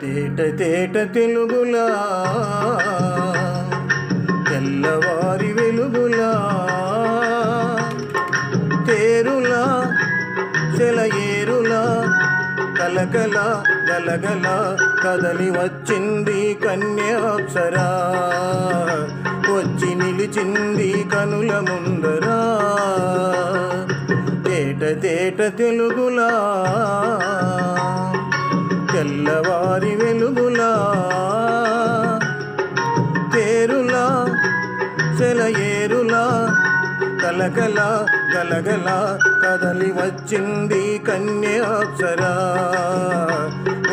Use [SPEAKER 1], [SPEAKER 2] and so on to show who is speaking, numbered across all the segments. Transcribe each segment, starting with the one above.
[SPEAKER 1] తేట తేట తెలుగులా తెల్లవారి వెలుగులా తేరులా సెలయేరులా కలకల గలగల కదలి వచ్చింది కన్యాప్సరా వచ్చి నిలిచింది కనుల ముందరా తేట తేట తెలుగులా తెల్లవారి వెలుగులా తేరులా సెలయేరులా కలకల గలగల కదలి వచ్చింది కన్యాప్సరా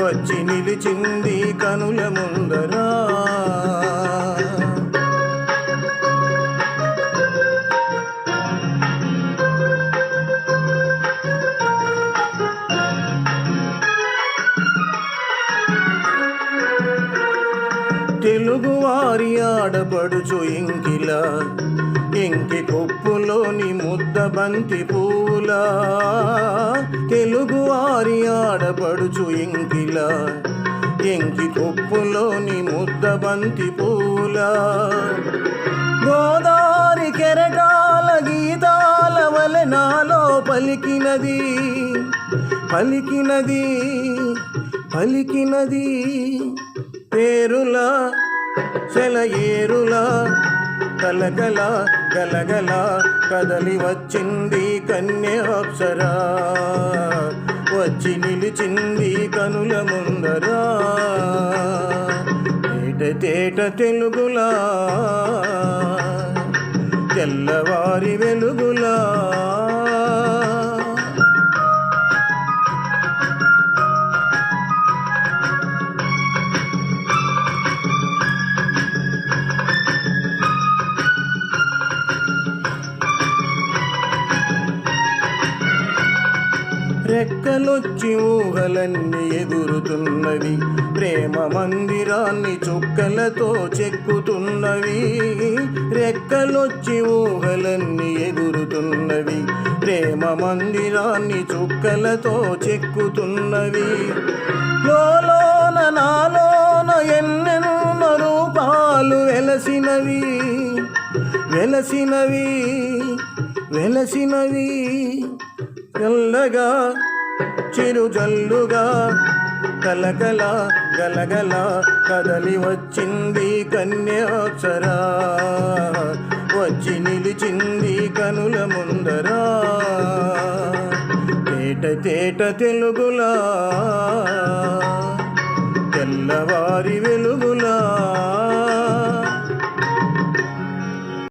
[SPEAKER 1] వచ్చి నిలిచింది కనుల ముందరా తెలుగువారి ఆడపడుచు ఇంకిలా ఇంకి కొప్పులోని ముద్ద బంతి పూలా తెలుగువారి ఆడపడుచు ఇంకిలా ఇంకి కొప్పులోని ముద్ద బంతి పూలా గోదారి కెరటాల గీతాల వలె నాలో పలికినది పలికినది పలికినది పేరులా సెలయేరులా కలకల గలగల కదలి వచ్చింది కన్యాప్సరా వచ్చి నిలిచింది కనుల ముందరా తేట తేట తెలుగులా తెల్లవారి వెలుగులా రెక్కలొచ్చి ఊహలన్నీ ఎగురుతున్నవి ప్రేమ మందిరాన్ని చుక్కలతో చెక్కుతున్నవి రెక్కలొచ్చి ఊహలన్నీ ఎగురుతున్నవి ప్రేమ మందిరాన్ని చుక్కలతో చెక్కుతున్నవి లోలోన నాలోన ఎన్నెన్నో రూపాలు వెలసినవి వెలసినవి వెలసినవి చల్లగా చిరుజల్లుగా కలకల గలగల కదలి వచ్చింది కన్యాప్సరా వచ్చి నిలిచింది కనుల ముందరా తేట తేట తెలుగులా తెల్లవారి వెలుగులా